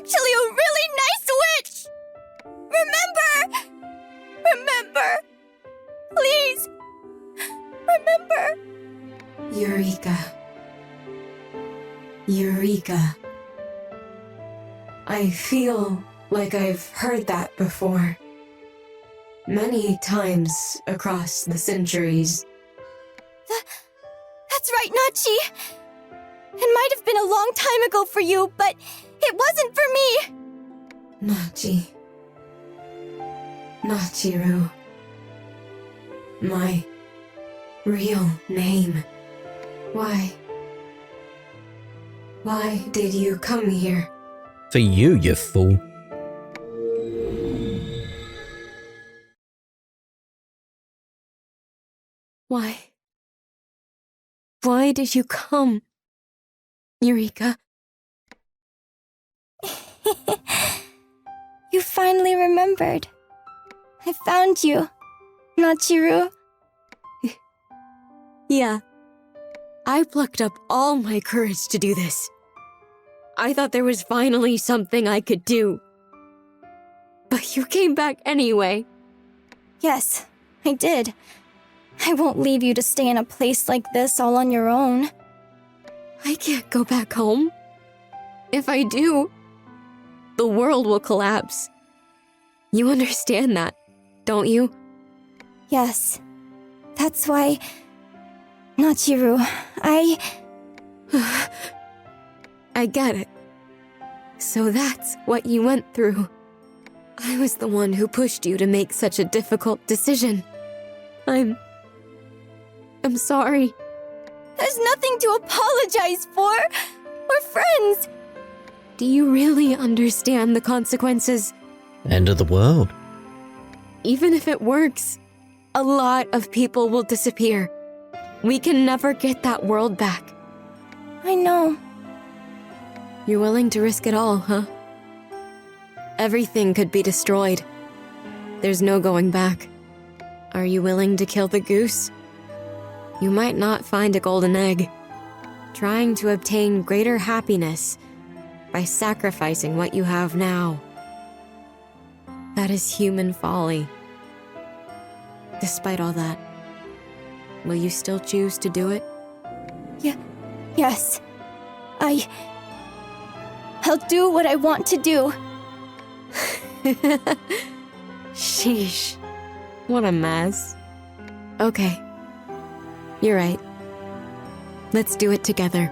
actually a really nice witch! Remember! Please! Remember! Eureka. I feel like I've heard that before. Many times across the centuries. That's right, Nachi! It might have been a long time ago for you, but it wasn't for me! Nachi. Nachiru. My real name. Why did you come here? For you, you fool. Why did you come? Eureka. You finally remembered. I found you, Nachiru. Yeah. I plucked up all my courage to do this. I thought there was finally something I could do. But you came back anyway. Yes, I did. I won't leave you to stay in a place like this all on your own. I can't go back home. If I do, the world will collapse. You understand that, don't you? Yes. That's why... Nachiru, I get it. So that's what you went through. I was the one who pushed you to make such a difficult decision. I'm sorry. There's nothing to apologize for. We're friends. Do you really understand the consequences? End of the world. Even if it works, a lot of people will disappear. We can never get that world back. I know. You're willing to risk it all, huh? Everything could be destroyed. There's no going back. Are you willing to kill the goose? You might not find a golden egg. Trying to obtain greater happiness by sacrificing what you have now. That is human folly. Despite all that, will you still choose to do it? Yes. I'll do what I want to do. Sheesh. What a mess. Okay. You're right. Let's do it together.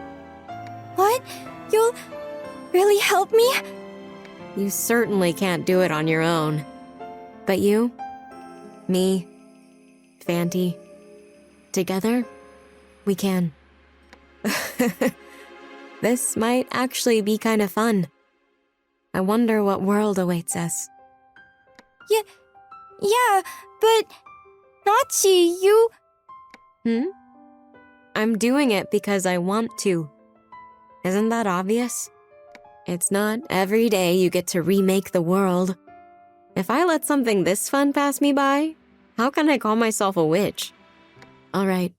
What? You'll really help me? You certainly can't do it on your own. But you, me, Fanty, together, we can. This might actually be kind of fun. I wonder what world awaits us. Yeah, but... Nachi, you... I'm doing it because I want to. Isn't that obvious? It's not every day you get to remake the world. If I let something this fun pass me by, how can I call myself a witch? All right.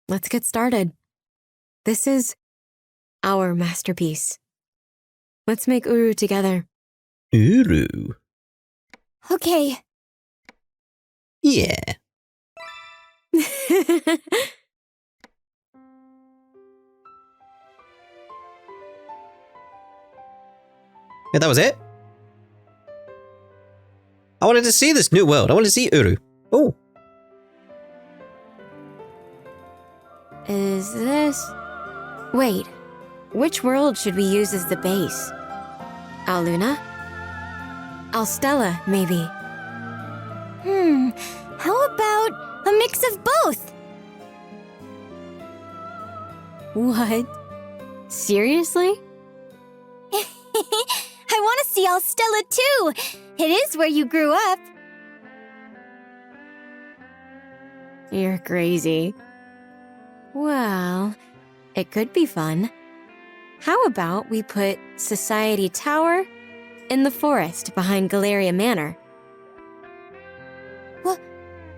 Let's get started. This is our masterpiece. Let's make Uru together. Uru. Okay. Yeah. Yeah, that was it. I wanted to see this new world. I wanted to see Uru. Oh. Is this... Wait. Which world should we use as the base? Aluna? Alstella, maybe. How about a mix of both? What? Seriously? I want to see Alstella too. It is where you grew up. You're crazy. Well, it could be fun. How about we put Society Tower in the forest behind Galleria Manor?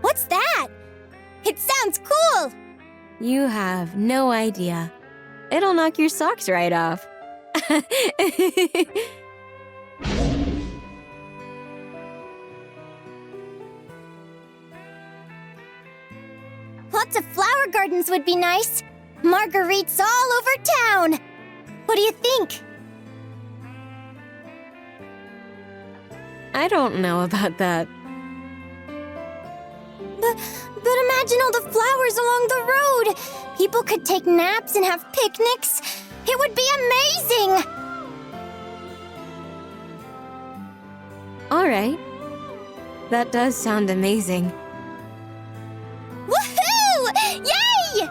What's that? It sounds cool. You have no idea. It'll knock your socks right off. gardens would be nice. Marguerites all over town. What do you think? I don't know about that. But imagine all the flowers along the road. People could take naps and have picnics. It would be amazing. All right. That does sound amazing. Woohoo! Yay!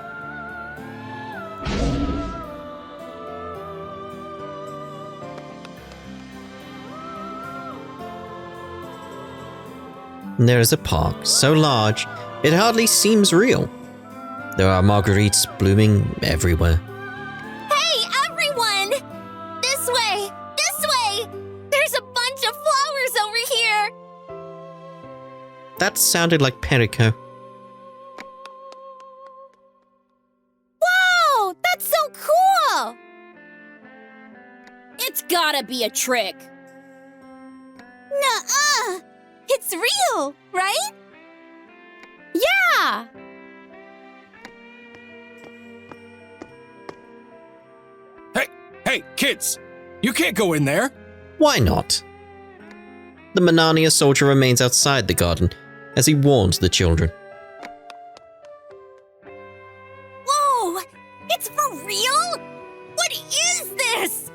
There is a park so large, it hardly seems real. There are marguerites blooming everywhere. Hey, everyone! This way! This way! There's a bunch of flowers over here! That sounded like Perico. Wow! That's so cool! It's gotta be a trick. Nuh-uh! It's real, right? Yeah! Hey, kids! You can't go in there! Why not? The Manania soldier remains outside the garden as he warns the children. Whoa! It's for real? What is this?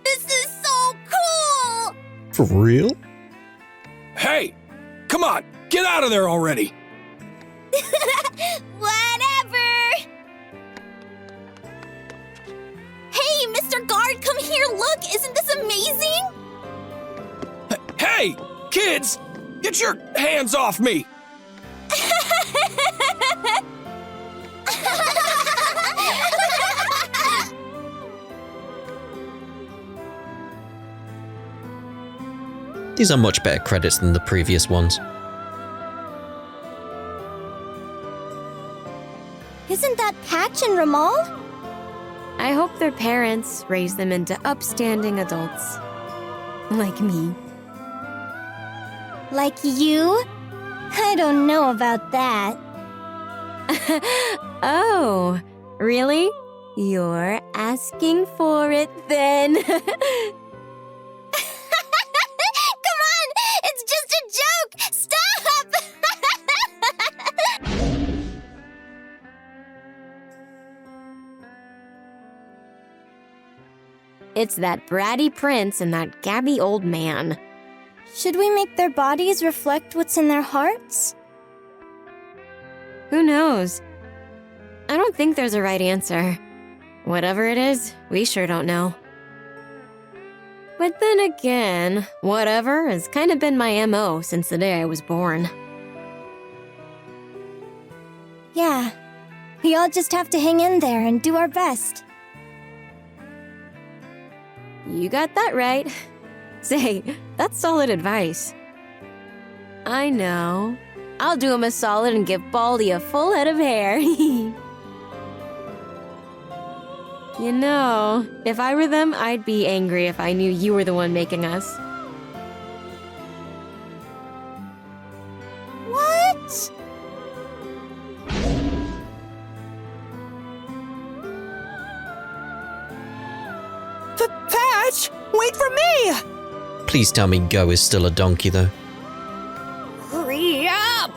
This is so cool! For real? Hey! Come on! Get out of there already! Whatever! Hey, Mr. Guard, come here, look! Isn't this amazing? Hey! Kids! Get your hands off me! These are much better credits than the previous ones. Isn't that Patch and Ramal? I hope their parents raise them into upstanding adults. Like me. Like you? I don't know about that. Oh, really? You're asking for it then? Come on! It's just a joke! Stop! It's that bratty prince and that gabby old man. Should we make their bodies reflect what's in their hearts? Who knows? I don't think there's a right answer. Whatever it is, we sure don't know. But then again, whatever has kind of been my MO since the day I was born. Yeah. We all just have to hang in there and do our best. You got that right. Say, that's solid advice. I know. I'll do him a solid and give Baldy a full head of hair. You know, if I were them, I'd be angry if I knew you were the one making us. What? Patch, wait for me! Please tell me Go is still a donkey though. Hurry up!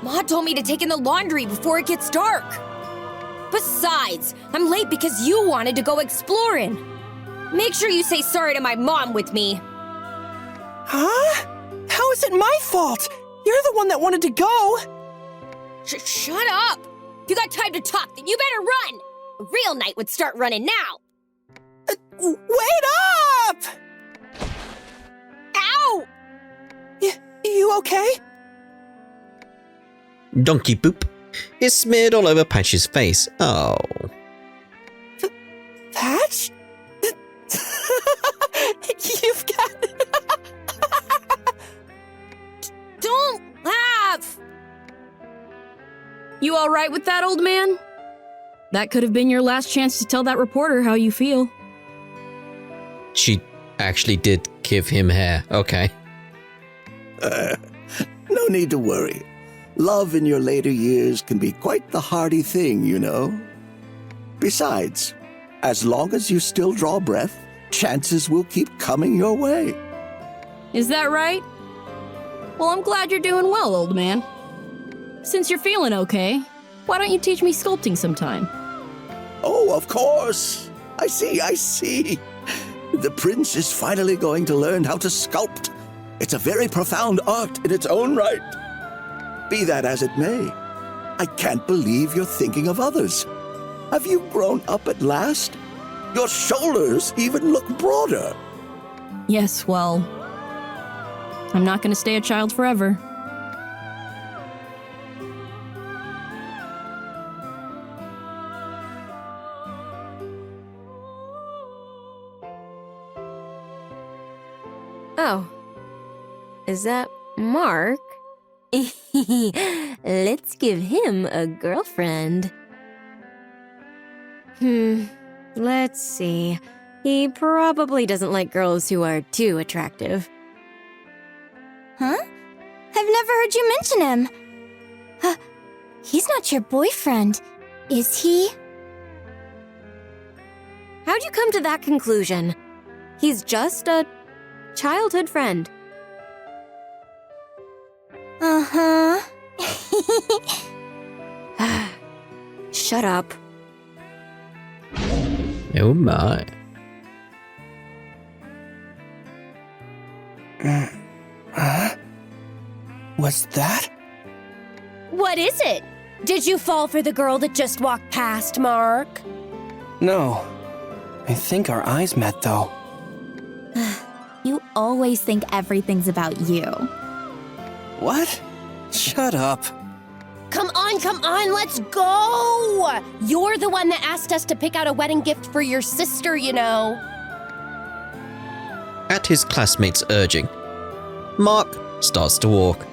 Ma told me to take in the laundry before it gets dark. Besides, I'm late because you wanted to go exploring. Make sure you say sorry to my mom with me. Huh? How is it my fault? You're the one that wanted to go. Shut up! If you got time to talk, then you better run! A real knight would start running now. Wait up! Ow! You okay? Donkey poop is smeared all over Patch's face. Oh. Patch? You've got... Don't laugh! You all right with that, old man? That could have been your last chance to tell that reporter how you feel. She actually did give him hair. Okay. No need to worry. Love in your later years can be quite the hardy thing, you know. Besides, as long as you still draw breath, chances will keep coming your way. Is that right? Well, I'm glad you're doing well, old man. Since you're feeling okay, why don't you teach me sculpting sometime? Oh, of course. I see. The prince is finally going to learn how to sculpt. It's a very profound art in its own right. Be that as it may, I can't believe you're thinking of others. Have you grown up at last? Your shoulders even look broader. Yes, well, I'm not going to stay a child forever. Oh. Is that Mark? Let's give him a girlfriend. Let's see. He probably doesn't like girls who are too attractive. Huh? I've never heard you mention him. He's not your boyfriend, is he? How'd you come to that conclusion? He's just a childhood friend. Uh-huh. Shut up. Oh my. Was that? What is it? Did you fall for the girl that just walked past, Mark? No. I think our eyes met, though. You always think everything's about you. What? Shut up. Come on, let's go! You're the one that asked us to pick out a wedding gift for your sister, you know. At his classmates' urging, Mark starts to walk.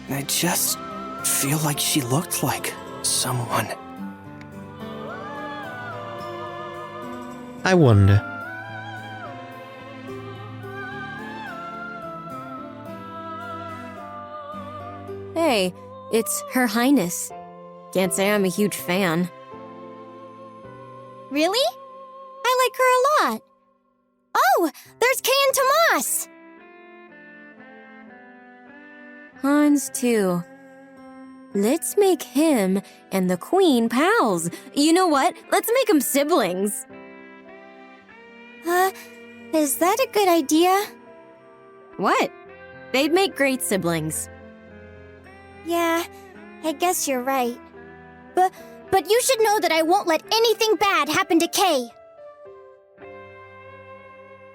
I just feel like she looked like someone. I wonder. Hey, it's Her Highness. Can't say I'm a huge fan. Really? I like her a lot. Oh, there's Kay and Tomas! Hans, too. Let's make him and the Queen pals. You know what? Let's make them siblings. Is that a good idea? What? They'd make great siblings. Yeah, I guess you're right. But you should know that I won't let anything bad happen to Kay.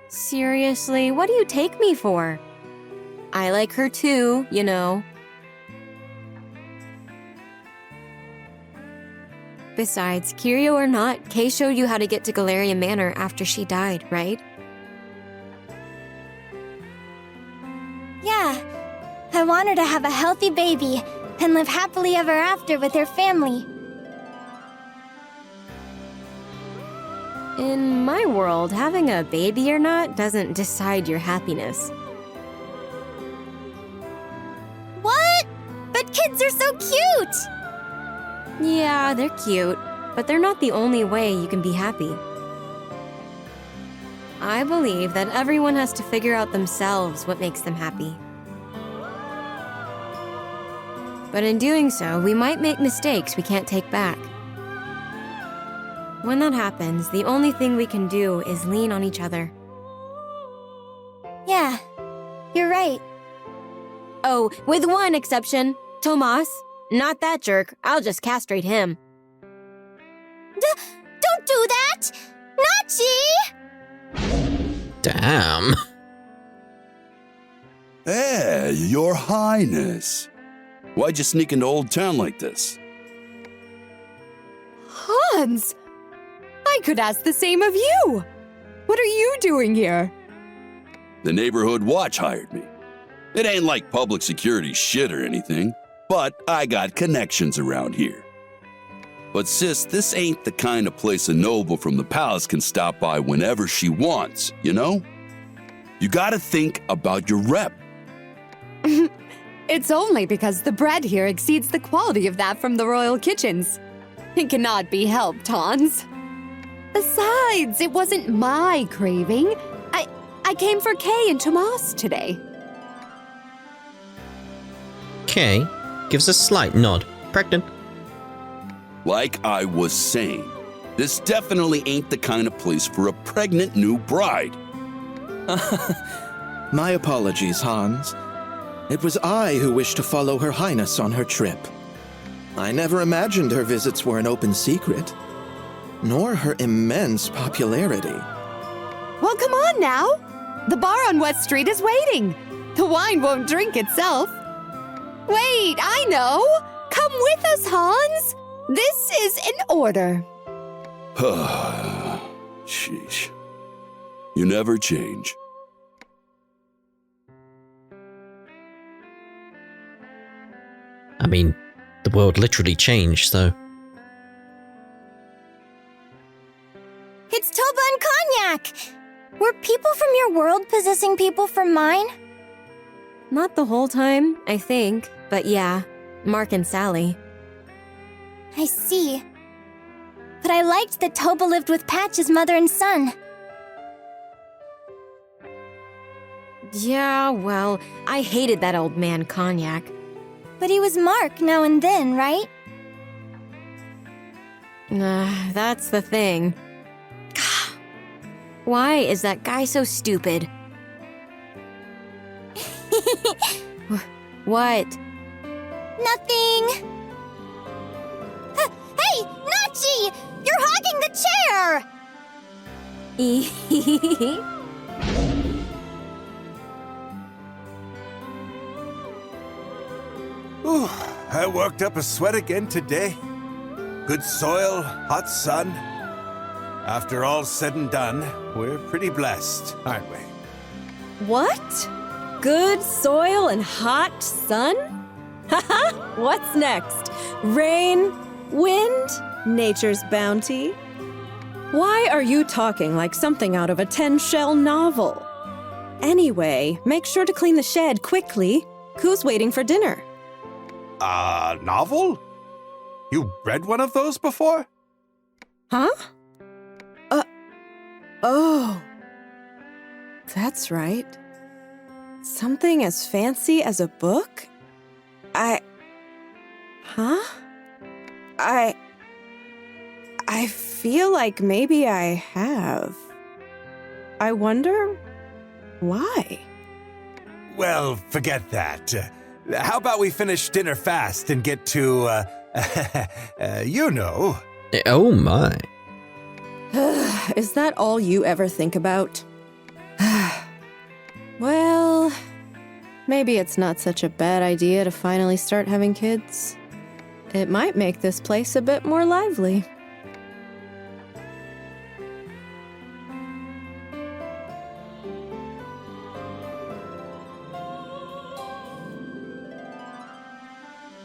Seriously, what do you take me for? I like her too, you know. Besides, Kirio or not, Kay showed you how to get to Galleria Manor after she died, right? Yeah, I want her to have a healthy baby and live happily ever after with her family. In my world, having a baby or not doesn't decide your happiness. What? But kids are so cute! Yeah, they're cute, but they're not the only way you can be happy. I believe that everyone has to figure out themselves what makes them happy. But in doing so, we might make mistakes we can't take back. When that happens, the only thing we can do is lean on each other. Yeah, you're right. Oh, with one exception. Tomas. Not that jerk. I'll just castrate him. Don't do that! Nachi! Damn. Hey, Your Highness. Why'd you sneak into Old Town like this? Hans! I could ask the same of you! What are you doing here? The neighborhood watch hired me. It ain't like public security shit or anything, but I got connections around here. But sis, this ain't the kind of place a noble from the palace can stop by whenever she wants, you know? You gotta think about your rep. It's only because the bread here exceeds the quality of that from the royal kitchens. It cannot be helped, Hans. Besides, it wasn't my craving. I came for Kay and Tomas today. Kay gives a slight nod. Pregnant. Like I was saying, this definitely ain't the kind of place for a pregnant new bride. My apologies, Hans. It was I who wished to follow Her Highness on her trip. I never imagined her visits were an open secret, nor her immense popularity. Well, come on now. The bar on West Street is waiting. The wine won't drink itself. Wait, I know. Come with us, Hans. This is an order. Sheesh. You never change. I mean, the world literally changed, so... It's Toba and Cognac! Were people from your world possessing people from mine? Not the whole time, I think, but yeah, Mark and Sally. I see. But I liked that Toba lived with Patch's mother and son. Yeah, well, I hated that old man, Cognac. But he was Mark now and then, right? That's the thing. Why is that guy so stupid? What? Nothing. Hey, Nachi! You're hogging the chair! Ooh, I worked up a sweat again today. Good soil, hot sun. After all's said and done, we're pretty blessed, aren't we? What? Good soil and hot sun? Haha, what's next? Rain? Wind? Nature's bounty? Why are you talking like something out of a 10-shell novel? Anyway, make sure to clean the shed quickly. Who's waiting for dinner? A novel? You read one of those before? Huh? Oh. That's right. Something as fancy as a book? I feel like maybe I have. I wonder why. Well, forget that. How about we finish dinner fast and get to, you know. Oh my. Is that all you ever think about? Well, maybe it's not such a bad idea to finally start having kids. It might make this place a bit more lively.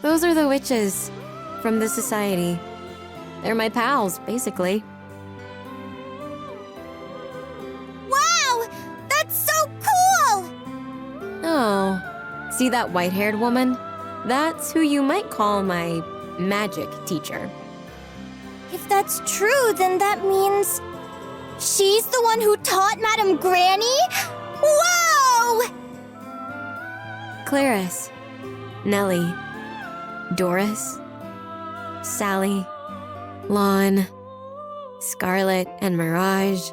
Those are the witches from the society. They're my pals, basically. Wow! That's so cool! Oh, see that white-haired woman? That's who you might call my magic teacher. If that's true, then that means... she's the one who taught Madame Granny? Whoa! Clarice, Nellie, Doris, Sally, Lon, Scarlet, and Mirage,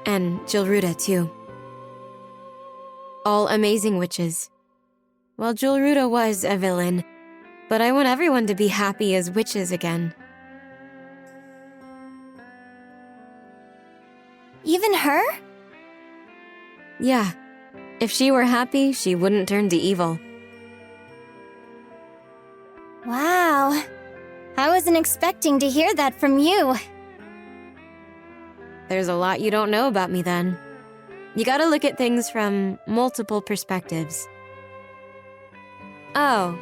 and Jilruda, too. All amazing witches. Well, Jilruda was a villain, but I want everyone to be happy as witches again. Even her? Yeah. If she were happy, she wouldn't turn to evil. Wow. I wasn't expecting to hear that from you. There's a lot you don't know about me then. You gotta look at things from multiple perspectives. Oh,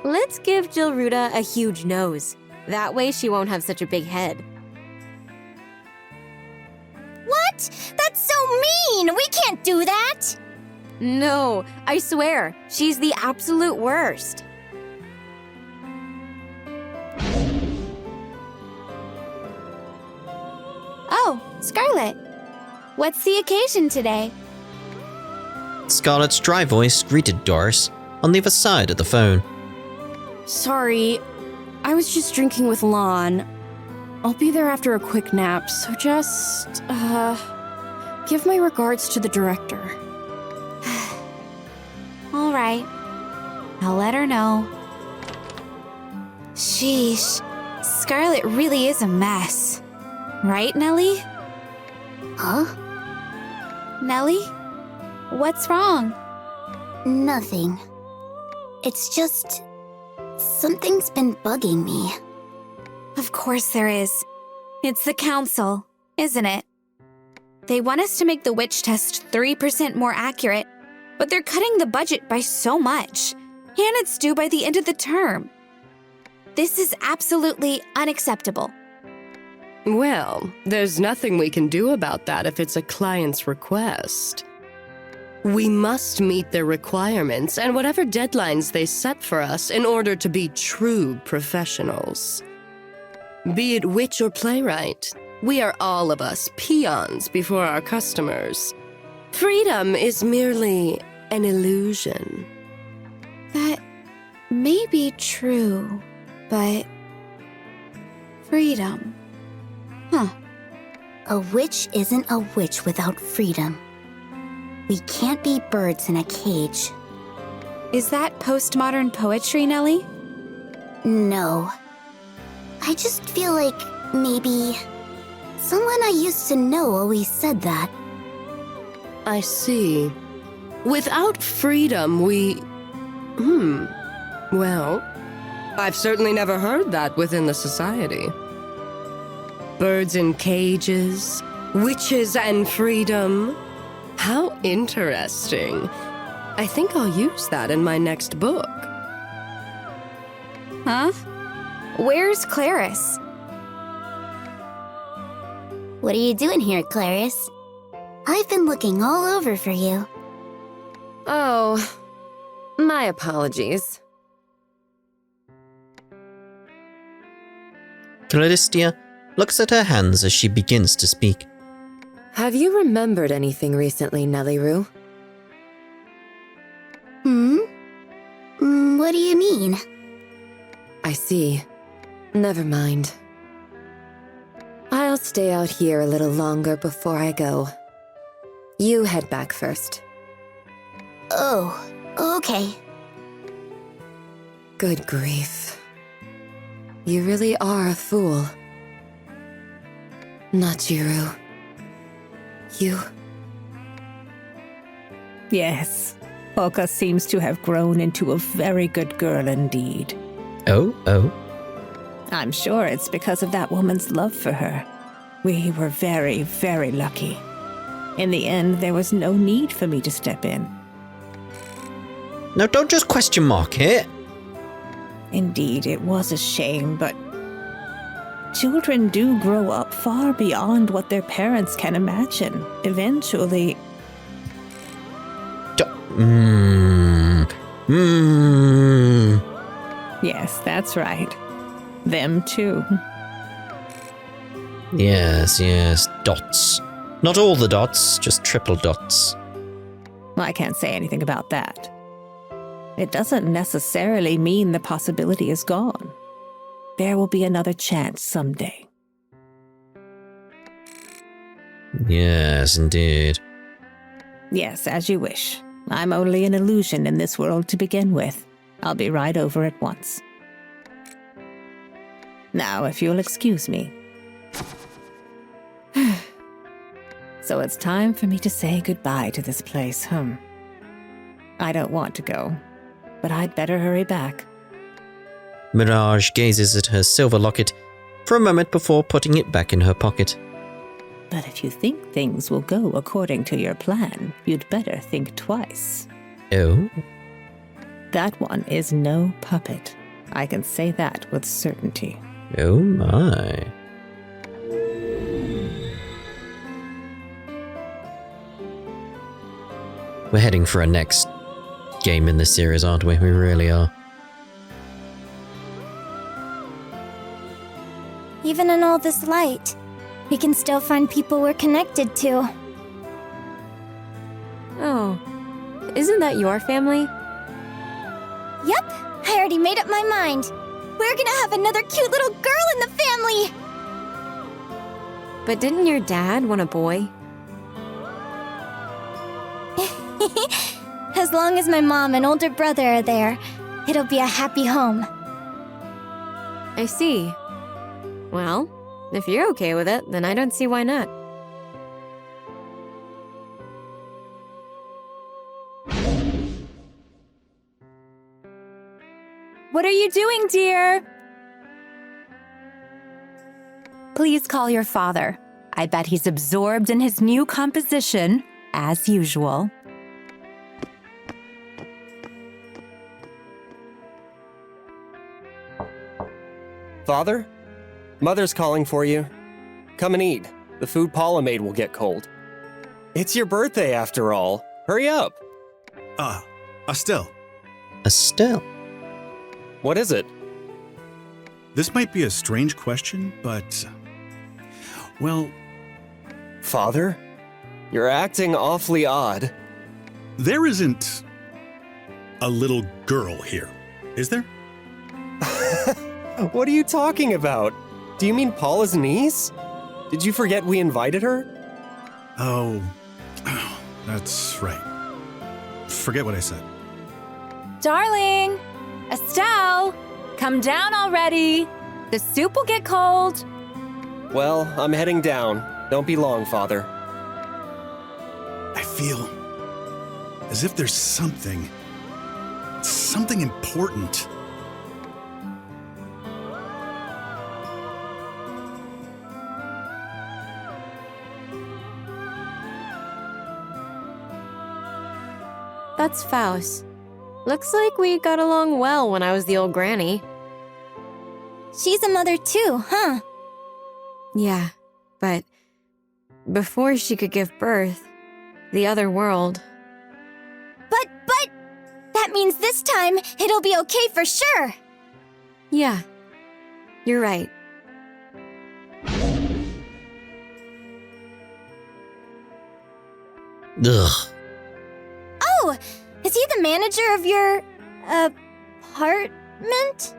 let's give Jilruda a huge nose. That way she won't have such a big head. What? That's so mean! We can't do that! No, I swear, she's the absolute worst. Oh, Scarlet. What's the occasion today? Scarlet's dry voice greeted Doris on the other side of the phone. Sorry, I was just drinking with Lon. I'll be there after a quick nap, so just, give my regards to the director. All right. I'll let her know. Sheesh. Scarlet really is a mess. Right, Nellie? Huh? Nellie? What's wrong? Nothing. It's just... something's been bugging me. Of course there is. It's the council, isn't it? They want us to make the witch test 3% more accurate, but they're cutting the budget by so much, and it's due by the end of the term. This is absolutely unacceptable. Well, there's nothing we can do about that if it's a client's request. We must meet their requirements and whatever deadlines they set for us in order to be true professionals. Be it witch or playwright, we are all of us peons before our customers. Freedom is merely an illusion. That may be true, but... freedom. Huh. A witch isn't a witch without freedom. We can't be birds in a cage. Is that postmodern poetry, Nellie? No. I just feel like maybe someone I used to know always said that. I see. Without freedom, we... Well, I've certainly never heard that within the society. Birds in cages, witches and freedom. How interesting. I think I'll use that in my next book. Huh? Where's Clarice? What are you doing here, Clarice? I've been looking all over for you. Oh, my apologies. Callistia looks at her hands as she begins to speak. Have you remembered anything recently, Nellie Roo? What do you mean? I see. Never mind. I'll stay out here a little longer before I go. You head back first. Oh, okay. Good grief. You really are a fool. Not Jiru. You... Yes, Polka seems to have grown into a very good girl indeed. Oh? I'm sure it's because of that woman's love for her. We were very, very lucky. In the end, there was no need for me to step in. Now don't just question mark it. Indeed, it was a shame, but children do grow up far beyond what their parents can imagine. Eventually... Yes, that's right. Them too. Yes, dots. Not all the dots, just triple dots. I can't say anything about that. It doesn't necessarily mean the possibility is gone. There will be another chance someday. Yes, indeed. Yes, as you wish. I'm only an illusion in this world to begin with. I'll be right over at once. Now, if you'll excuse me. So it's time for me to say goodbye to this place, I don't want to go, but I'd better hurry back. Mirage gazes at her silver locket for a moment before putting it back in her pocket. But if you think things will go according to your plan, you'd better think twice. Oh? That one is no puppet. I can say that with certainty. Oh my. We're heading for our next game in this series, aren't we? We really are. Even in all this light, we can still find people we're connected to. Oh, isn't that your family? Yep, I already made up my mind. We're gonna have another cute little girl in the family! But didn't your dad want a boy? As long as my mom and older brother are there, it'll be a happy home. I see. Well, if you're okay with it, then I don't see why not. What are you doing, dear? Please call your father. I bet he's absorbed in his new composition, as usual. Father? Mother's calling for you. Come and eat. The food Paula made will get cold. It's your birthday, after all. Hurry up. Estelle. Estelle? What is it? This might be a strange question, but... well... Father? You're acting awfully odd. There isn't... a little girl here, is there? What are you talking about? Do you mean Paula's niece? Did you forget we invited her? Oh, that's right. Forget what I said. Darling! Estelle! Come down already! The soup will get cold. Well, I'm heading down. Don't be long, Father. I feel as if there's something important. That's Faust. Looks like we got along well when I was the old granny. She's a mother too, huh? Yeah, but before she could give birth, the other world... But, that means this time it'll be okay for sure. Yeah, you're right. Ugh. Oh, is he the manager of your, apartment?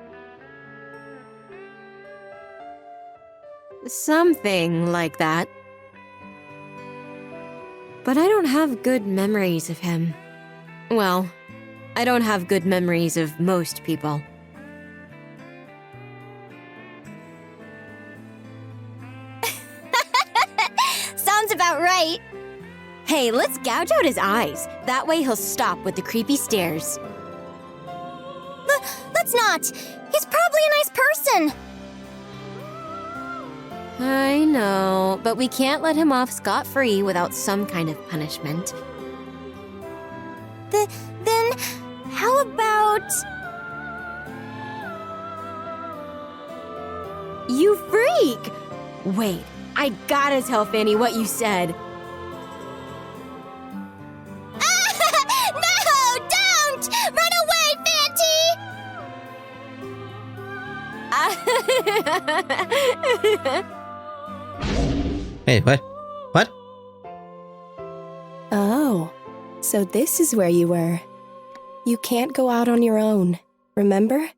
Something like that. But I don't have good memories of him. Well, I don't have good memories of most people. Sounds about right. Hey, let's gouge out his eyes. That way he'll stop with the creepy stares. Let's not. He's probably a nice person. I know, but we can't let him off scot-free without some kind of punishment. Then, how about... You freak! Wait, I gotta tell Fanny what you said. No, don't! Run away, Fanty! Hey, what? What? Oh, so this is where you were. You can't go out on your own, remember?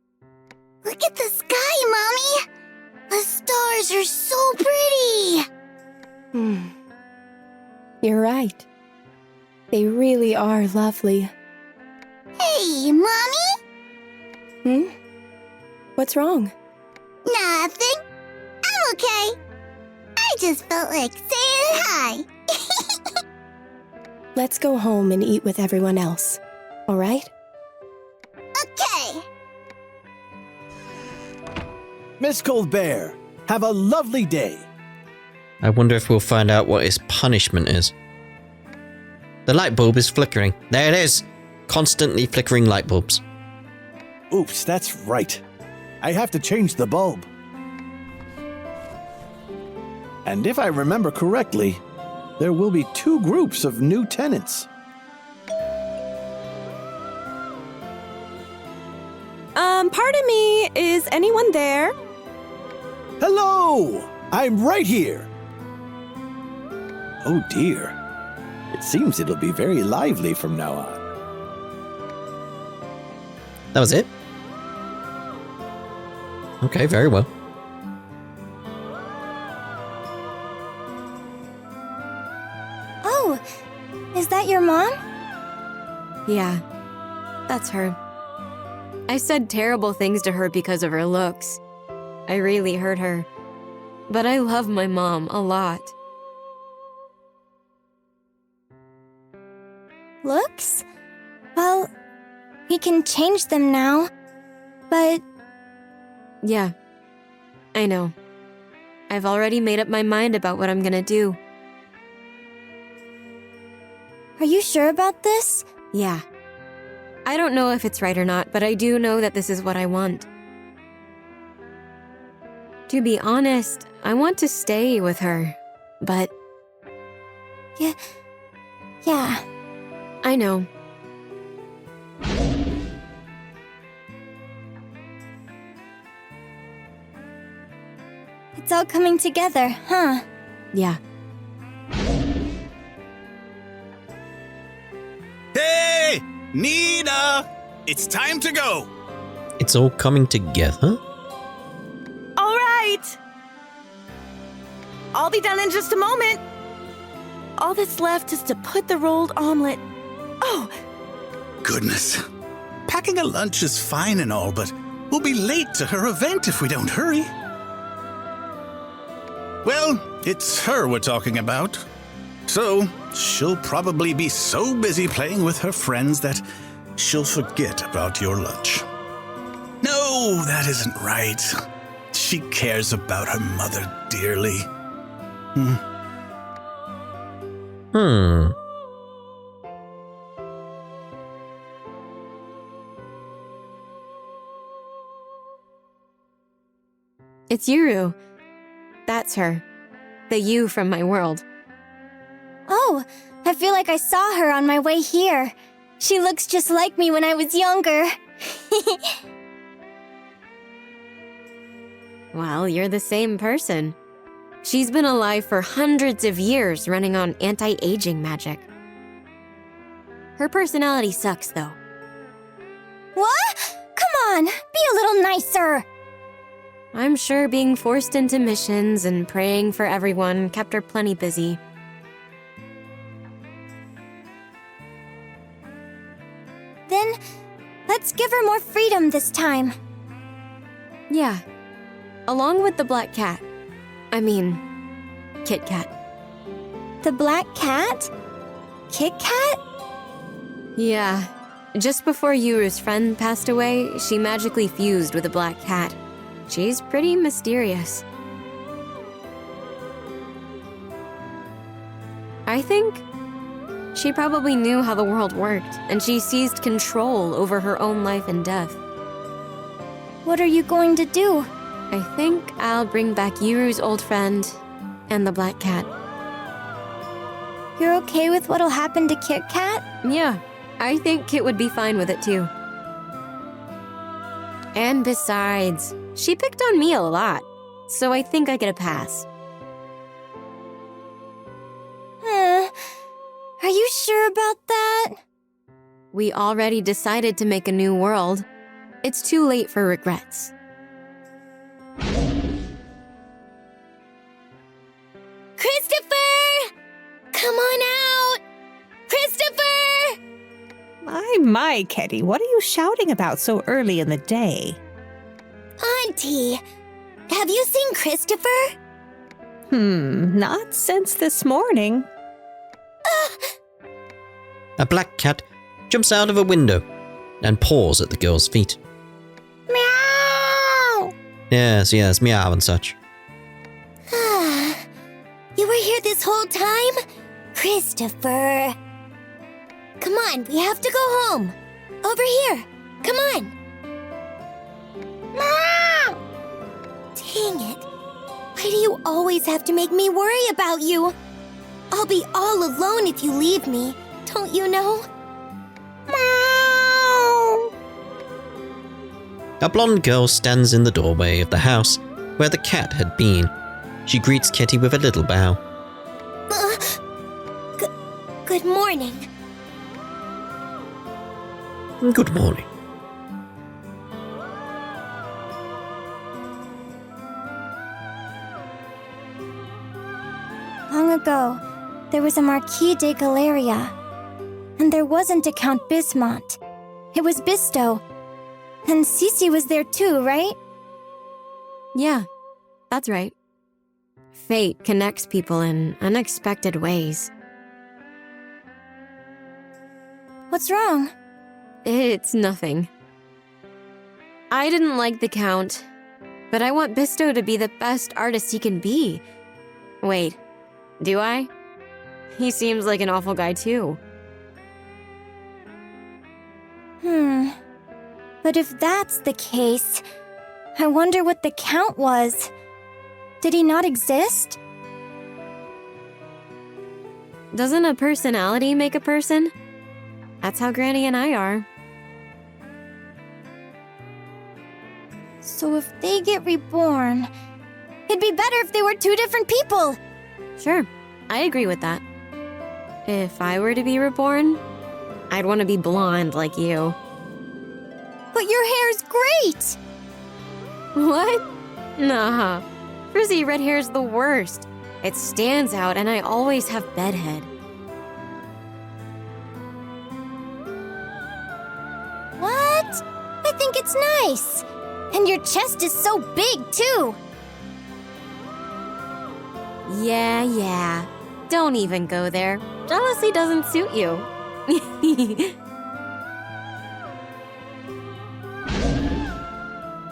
Look at the sky, Mommy! The stars are so pretty! You're right. They really are lovely. Hey, Mommy? What's wrong? Nothing. I'm okay. I just felt like saying hi. Let's go home and eat with everyone else, all right? Okay. Miss Colbert, have a lovely day. I wonder if we'll find out what his punishment is. The light bulb is flickering. There it is. Constantly flickering light bulbs. Oops, that's right. I have to change the bulb. And if I remember correctly, there will be 2 groups of new tenants. Pardon me, is anyone there? Hello! I'm right here. Oh dear. It seems it'll be very lively from now on. That was it? Okay, very well. Oh, is that your mom? Yeah, that's her. I said terrible things to her because of her looks. I really hurt her. But I love my mom a lot. Looks? Well, we can change them now, but... Yeah, I know. I've already made up my mind about what I'm gonna do. Are you sure about this? Yeah. I don't know if it's right or not, but I do know that this is what I want. To be honest, I want to stay with her, but... Yeah. I know. It's all coming together, huh? Yeah. Hey! Nina! It's time to go! It's all coming together? All right! I'll be done in just a moment. All that's left is to put the rolled omelet. Oh! Goodness. Packing a lunch is fine and all, but we'll be late to her event if we don't hurry. Well, it's her we're talking about. So, she'll probably be so busy playing with her friends that she'll forget about your lunch. No, that isn't right. She cares about her mother dearly. It's Yuru. That's her. The you from my world. Oh, I feel like I saw her on my way here. She looks just like me when I was younger. Well, you're the same person. She's been alive for hundreds of years running on anti-aging magic. Her personality sucks, though. What? Come on, be a little nicer. I'm sure being forced into missions and praying for everyone kept her plenty busy. Then, let's give her more freedom this time. Yeah. Along with the black cat. I mean, Kit Kat. The black cat? Kit Kat? Yeah. Just before Yuru's friend passed away, she magically fused with a black cat. She's pretty mysterious. I think she probably knew how the world worked, and she seized control over her own life and death. What are you going to do? I think I'll bring back Yuru's old friend and the black cat. You're okay with what'll happen to Kit Kat? Yeah, I think Kit would be fine with it too. And besides, she picked on me a lot, so I think I get a pass. Are you sure about that? We already decided to make a new world. It's too late for regrets. Christopher! Come on out! Christopher! My, Ketty, what are you shouting about so early in the day? Auntie, have you seen Christopher? Not since this morning. A black cat jumps out of a window and paws at the girl's feet. Meow! Yes, meow and such. You were here this whole time? Christopher. Come on, we have to go home. Over here. Come on. Meow! Dang it. Why do you always have to make me worry about you? I'll be all alone if you leave me. Don't you know? Meow! A blonde girl stands in the doorway of the house where the cat had been. She greets Kitty with a little bow. Good morning. Good morning. Long ago, there was a Marquis de Galleria. And there wasn't a Count Bismont. It was Bisto. And Cece was there too, right? Yeah, that's right. Fate connects people in unexpected ways. What's wrong? It's nothing. I didn't like the Count, but I want Bisto to be the best artist he can be. Wait, do I? He seems like an awful guy too. But if that's the case, I wonder what the Count was. Did he not exist? Doesn't a personality make a person? That's how Granny and I are. So if they get reborn, it'd be better if they were two different people. Sure, I agree with that. If I were to be reborn, I'd want to be blonde like you. But your hair's great! What? Nah, frizzy red hair's the worst. It stands out and I always have bedhead. What? I think it's nice. And your chest is so big, too. Yeah. Don't even go there. Jealousy doesn't suit you.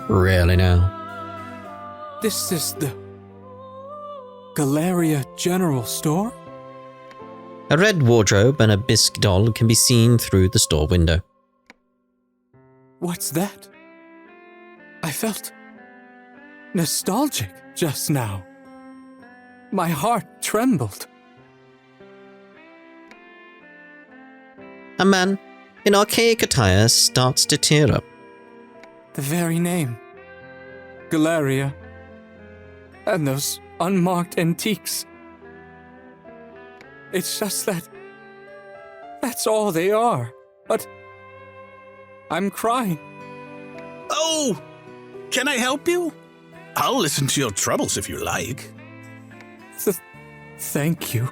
Really now? This is the Galleria General Store? A red wardrobe and a bisque doll can be seen through the store window. What's that? I felt nostalgic just now. My heart trembled. A man in archaic attire starts to tear up. The very name. Galleria. And those unmarked antiques. It's just that's all they are. But I'm crying. Oh! Can I help you? I'll listen to your troubles if you like. Thank you.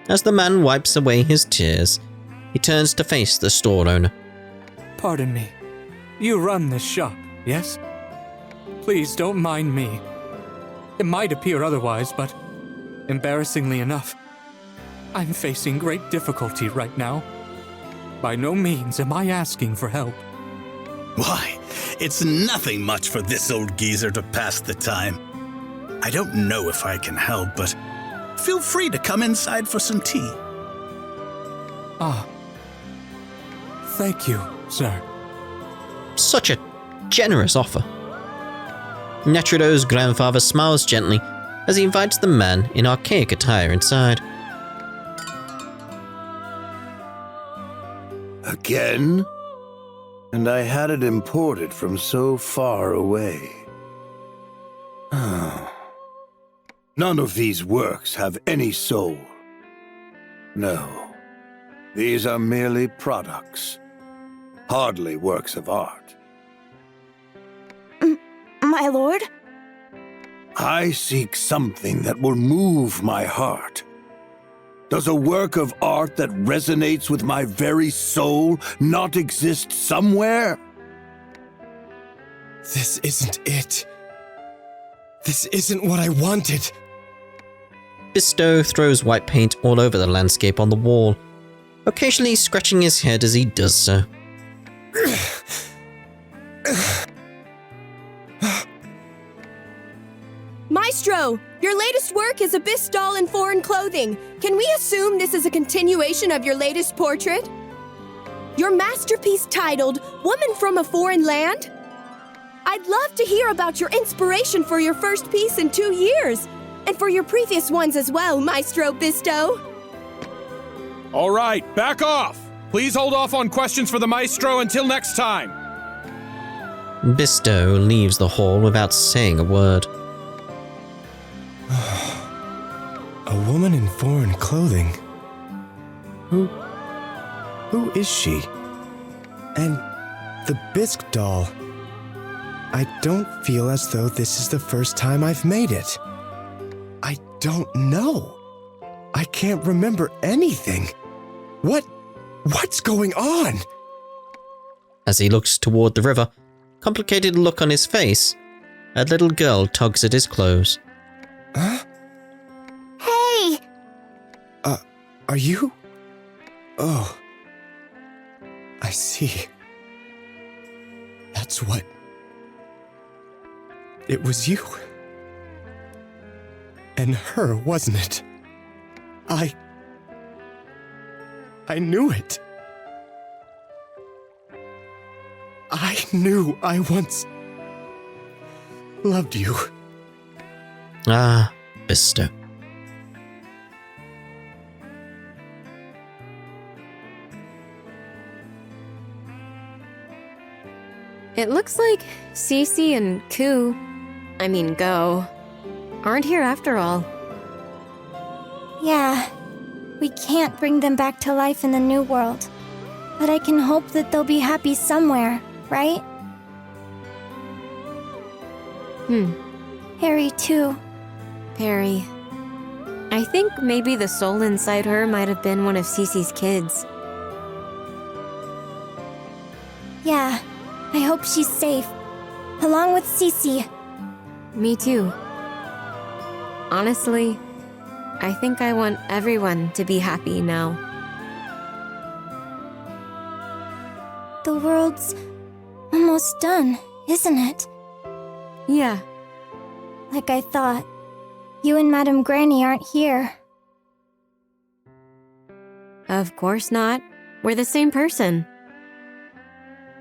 As the man wipes away his tears, he turns to face the store owner. Pardon me. You run this shop, yes? Please don't mind me. It might appear otherwise, but embarrassingly enough, I'm facing great difficulty right now. By no means am I asking for help. Why, it's nothing much for this old geezer to pass the time. I don't know if I can help, but feel free to come inside for some tea. Ah. Thank you, sir. Such a generous offer. Netrido's grandfather smiles gently as he invites the man in archaic attire inside. Again? And I had it imported from so far away. None of these works have any soul. No, these are merely products. Hardly works of art. My lord? I seek something that will move my heart. Does a work of art that resonates with my very soul not exist somewhere? This isn't it. This isn't what I wanted. Bisto throws white paint all over the landscape on the wall, occasionally scratching his head as he does so. Maestro, your latest work is a Bis doll in foreign clothing. Can we assume this is a continuation of your latest portrait? Your masterpiece titled Woman from a Foreign Land? I'd love to hear about your inspiration for your first piece in 2 years, and for your previous ones as well, Maestro Bisto. All right, back off! Please hold off on questions for the Maestro until next time. Bisto leaves the hall without saying a word. A woman in foreign clothing. Who is she? And the bisque doll. I don't feel as though this is the first time I've made it. I don't know. I can't remember anything. What's going on? As he looks toward the river, complicated look on his face, a little girl tugs at his clothes. Huh? Hey! Are you? Oh. I see. That's what... It was you. And her, wasn't it? I knew it. I knew I once loved you. Ah, Bisto. It looks like Cece and Go, aren't here after all. Yeah, we can't bring them back to life in the new world. But I can hope that they'll be happy somewhere, right? Harry, too. Perry. I think maybe the soul inside her might have been one of Cece's kids. Yeah, I hope she's safe. Along with Cece. Me too. Honestly, I think I want everyone to be happy now. The world's almost done, isn't it? Yeah. Like I thought. You and Madame Granny aren't here. Of course not. We're the same person.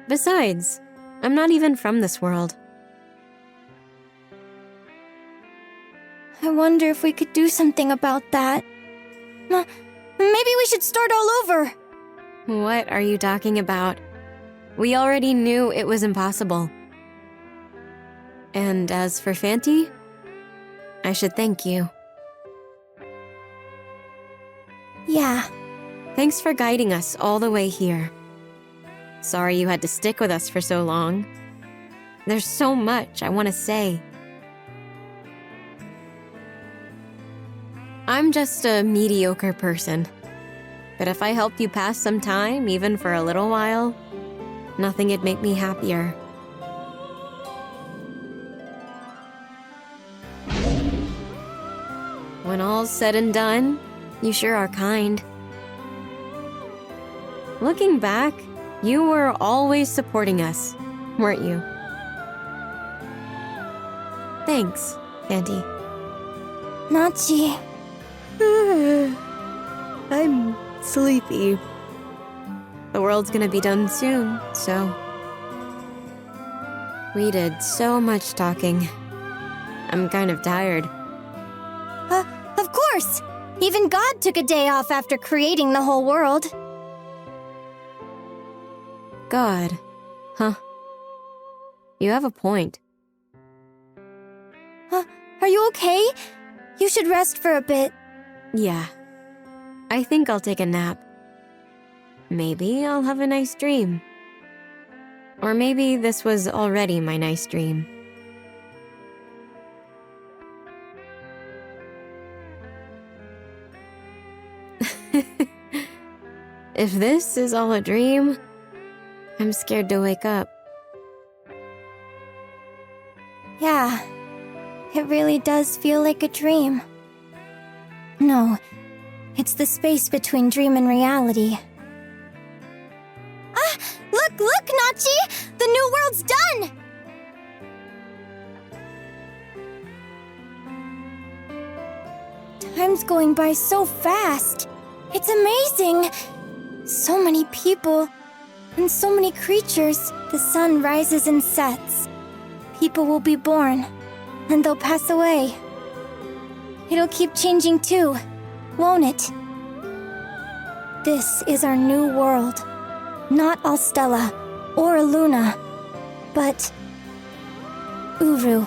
Besides, I'm not even from this world. I wonder if we could do something about that. Maybe we should start all over. What are you talking about? We already knew it was impossible. And as for Fanti, I should thank you. Yeah. Thanks for guiding us all the way here. Sorry you had to stick with us for so long. There's so much I want to say. I'm just a mediocre person. But if I helped you pass some time, even for a little while, nothing would make me happier. When all's said and done, you sure are kind. Looking back, you were always supporting us, weren't you? Thanks, Fanti. Nachi. I'm sleepy. The world's gonna be done soon, so... We did so much talking. I'm kind of tired. Of course! Even God took a day off after creating the whole world. God. Huh. You have a point. Are you okay? You should rest for a bit. Yeah. I think I'll take a nap. Maybe I'll have a nice dream. Or maybe this was already my nice dream. If this is all a dream, I'm scared to wake up. Yeah, it really does feel like a dream. No, it's the space between dream and reality. Ah! Look, Nachi! The new world's done! Time's going by so fast. It's amazing. So many people and so many creatures. The sun rises and sets. People will be born, and they'll pass away. It'll keep changing too, won't it? This is our new world. Not Alstella or Luna, but Uru.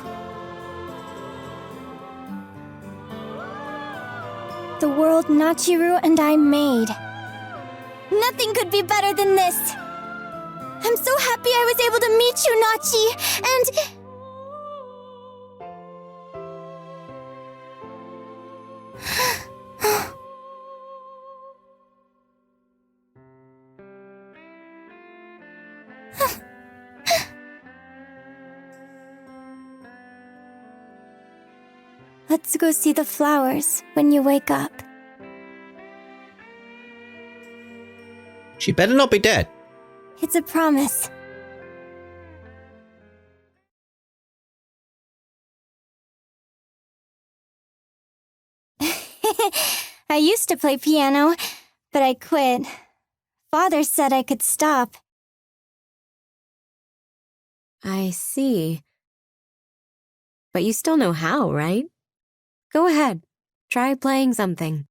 The world Nachiru and I made. Nothing could be better than this. I'm so happy I was able to meet you, Nachi, and... Let's go see the flowers when you wake up. She better not be dead. It's a promise. I used to play piano, but I quit. Father said I could stop. I see. But you still know how, right? Go ahead. Try playing something.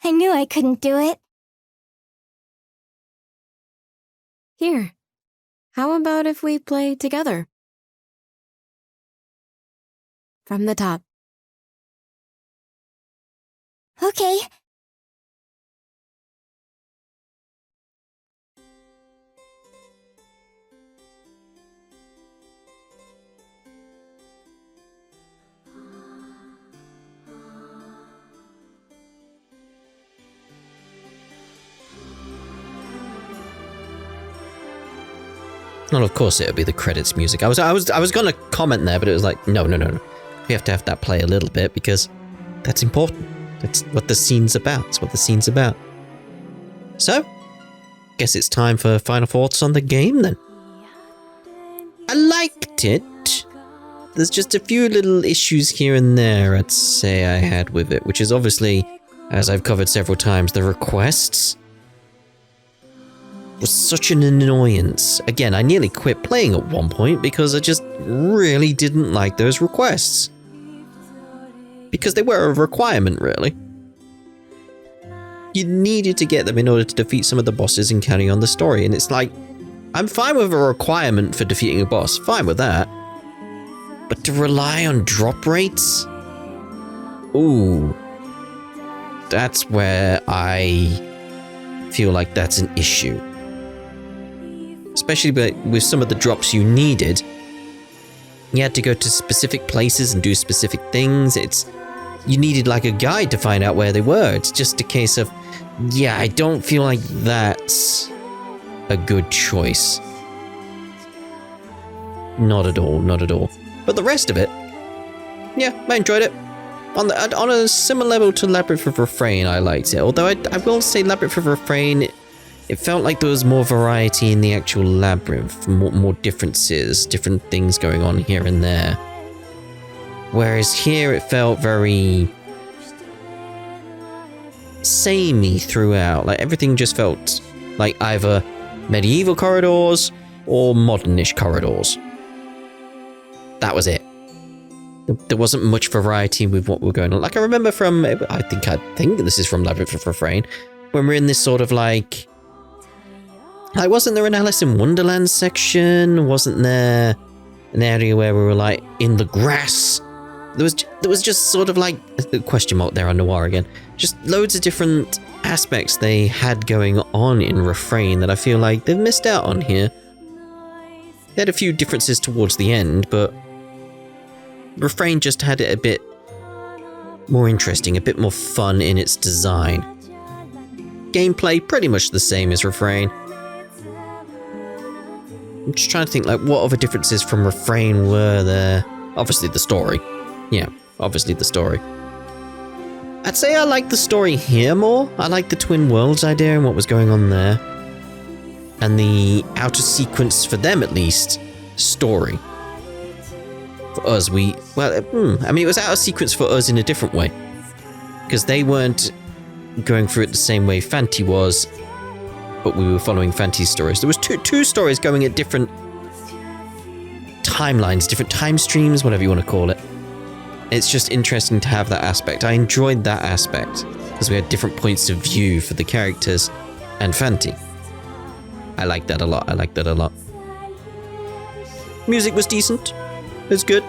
I knew I couldn't do it. Here. How about if we play together? From the top. Okay. Well, of course it'll be the credits music. I was gonna comment there, but it was like, no. We have to have that play a little bit because that's important. That's what the scene's about. It's what the scene's about. So, guess it's time for final thoughts on the game then. I liked it. There's just a few little issues here and there I'd say I had with it, which is obviously, as I've covered several times, the requests was such an annoyance. Again, I nearly quit playing at one point because I just really didn't like those requests. Because they were a requirement, really. You needed to get them in order to defeat some of the bosses and carry on the story, and it's like, I'm fine with a requirement for defeating a boss, fine with that. But to rely on drop rates? Ooh. That's where I feel like that's an issue. Especially with some of the drops you needed. You had to go to specific places and do specific things. You needed like a guide to find out where they were. It's just a case of, yeah, I don't feel like that's a good choice. Not at all, not at all. But the rest of it, yeah, I enjoyed it. On a similar level to Labyrinth of Refrain, I liked it. Although I will say Labyrinth of Refrain, it felt like there was more variety in the actual labyrinth, more differences, different things going on here and there. Whereas here it felt very samey throughout. Like everything just felt like either medieval corridors or modernish corridors. That was it. There wasn't much variety with what were going on. Like I remember from, I think this is from Labyrinth of Refrain, when we're in this sort of like wasn't there an Alice in Wonderland section? Wasn't there an area where we were like in the grass? There was just sort of like a question mark there on Noir again. Just loads of different aspects they had going on in Refrain that I feel like they've missed out on here. They had a few differences towards the end, but Refrain just had it a bit more interesting, a bit more fun in its design. Gameplay pretty much the same as Refrain. I'm just trying to think like what other differences from Refrain were there. Obviously the story. Yeah, obviously the story. I'd say I like the story here more. I like the Twin Worlds idea and what was going on there. And the outer sequence, for them at least, story. For us, I mean, it was out of sequence for us in a different way. Because they weren't going through it the same way Fanti was, but we were following Fanti's stories. There was two stories going at different timelines, different time streams, whatever you want to call it. It's just interesting to have that aspect. I enjoyed that aspect because we had different points of view for the characters and Fanti. I like that a lot. I like that a lot. Music was decent. It was good.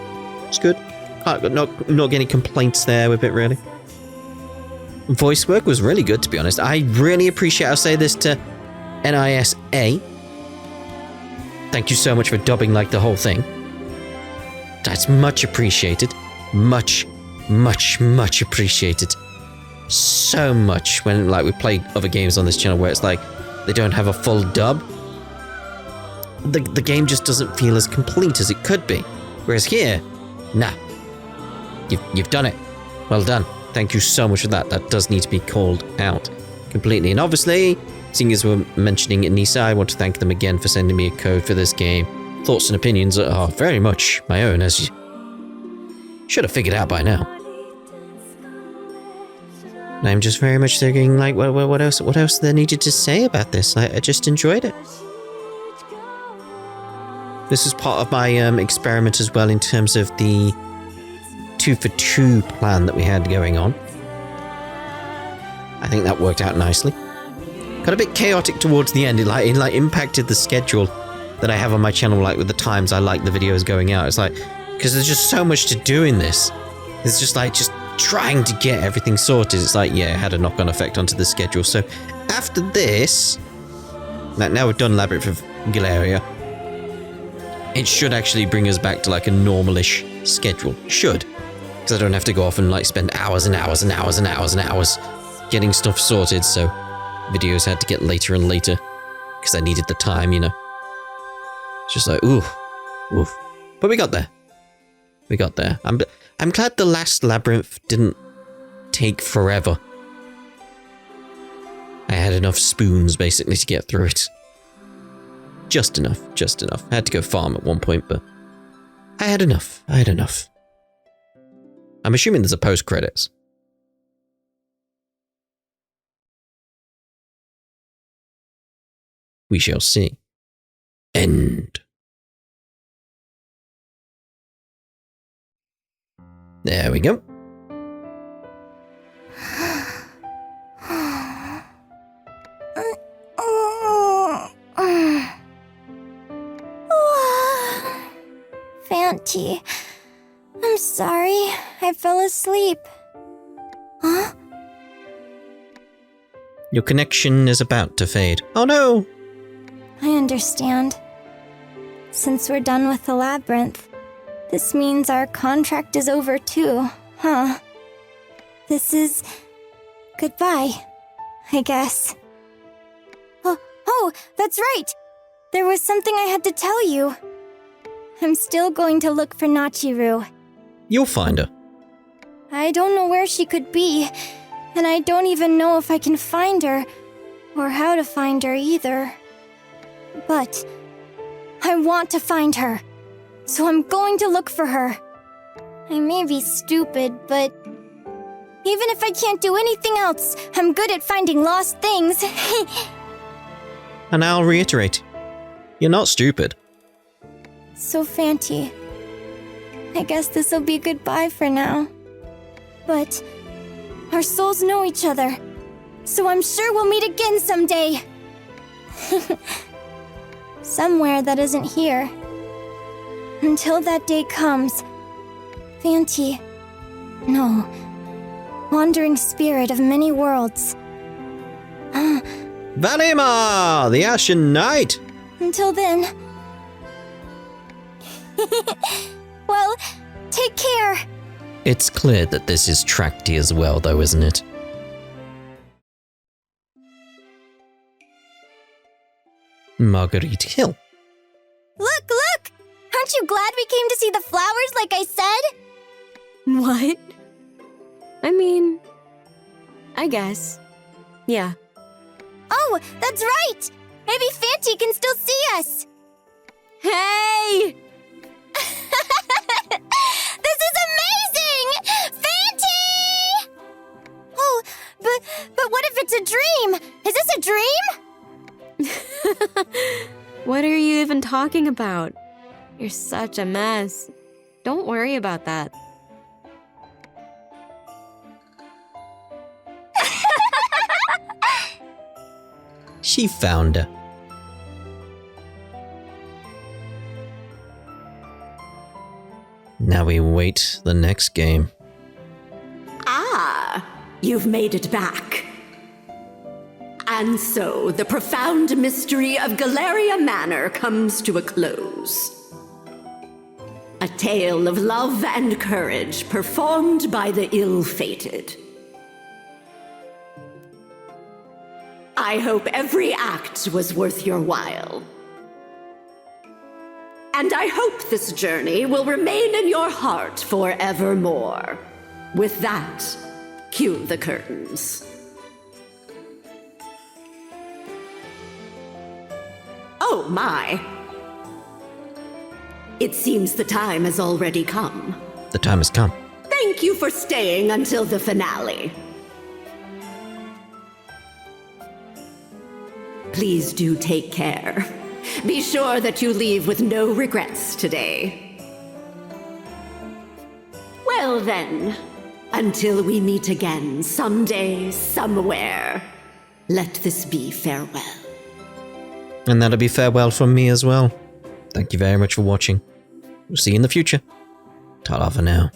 It's good. Not getting complaints there with it, really. Voice work was really good, to be honest. I really appreciate, I'll say this to NISA. Thank you so much for dubbing like the whole thing. That's much appreciated. Much appreciated. So much when like we play other games on this channel where it's like they don't have a full dub. The game just doesn't feel as complete as it could be. Whereas here, nah. You've done it. Well done. Thank you so much for that. That does need to be called out completely. And obviously, seeing as we're mentioning NISA, I want to thank them again for sending me a code for this game. Thoughts and opinions are very much my own, as you should have figured out by now. And I'm just very much thinking, like, what else there needed to say about this? I just enjoyed it. This is part of my experiment as well in terms of the 2-for-2 plan that we had going on. I think that worked out nicely. Got a bit chaotic towards the end. It impacted the schedule that I have on my channel, like with the times I like the videos going out. It's like, because there's just so much to do in this. It's just like, just trying to get everything sorted. It's like, yeah, it had a knock-on effect onto the schedule. So after this, now we've done Labyrinth of Galleria, it should actually bring us back to like a normal-ish schedule. Should. Because I don't have to go off and like spend hours and hours and hours and hours and hours getting stuff sorted. So videos had to get later and later because I needed the time, you know. It's just like, oof. But we got there. We got there. I'm glad the last labyrinth didn't take forever. I had enough spoons basically to get through it. Just enough. I had to go farm at one point, but I had enough. I'm assuming there's a post-credits. We shall see. End. There we go. Fanti, I'm sorry. I fell asleep. Huh? Your connection is about to fade. Oh no! I understand. Since we're done with the labyrinth, this means our contract is over too, huh? This is goodbye, I guess. Oh, that's right! There was something I had to tell you. I'm still going to look for Nachiru. You'll find her. I don't know where she could be, and I don't even know if I can find her, or how to find her either. But I want to find her, so I'm going to look for her. I may be stupid, but even if I can't do anything else, I'm good at finding lost things. And I'll reiterate, you're not stupid. So, Fanti, I guess this'll be goodbye for now. But our souls know each other, so I'm sure we'll meet again someday. Somewhere that isn't here. Until that day comes, Fanti, no, wandering spirit of many worlds. Valima, the Ashen Knight! Until then... Well, take care. It's clear that this is Trakti as well, though, isn't it? Marguerite Hill. Look! Aren't you glad we came to see the flowers like I said? What? I mean, I guess. Yeah. Oh, that's right! Maybe Fanti can still see us! Hey! This is amazing! Fanti! Oh, but what if it's a dream? Is this a dream? What are you even talking about? You're such a mess. Don't worry about that. She found her. Now we wait the next game. Ah, you've made it back. And so the profound mystery of Galleria Manor comes to a close. A tale of love and courage performed by the ill-fated. I hope every act was worth your while. And I hope this journey will remain in your heart forevermore. With that, cue the curtains. Oh my. It seems the time has already come. The time has come. Thank you for staying until the finale. Please do take care. Be sure that you leave with no regrets today. Well then, until we meet again someday, somewhere, let this be farewell. And that'll be farewell from me as well. Thank you very much for watching. We'll see you in the future. Ta-ra for now.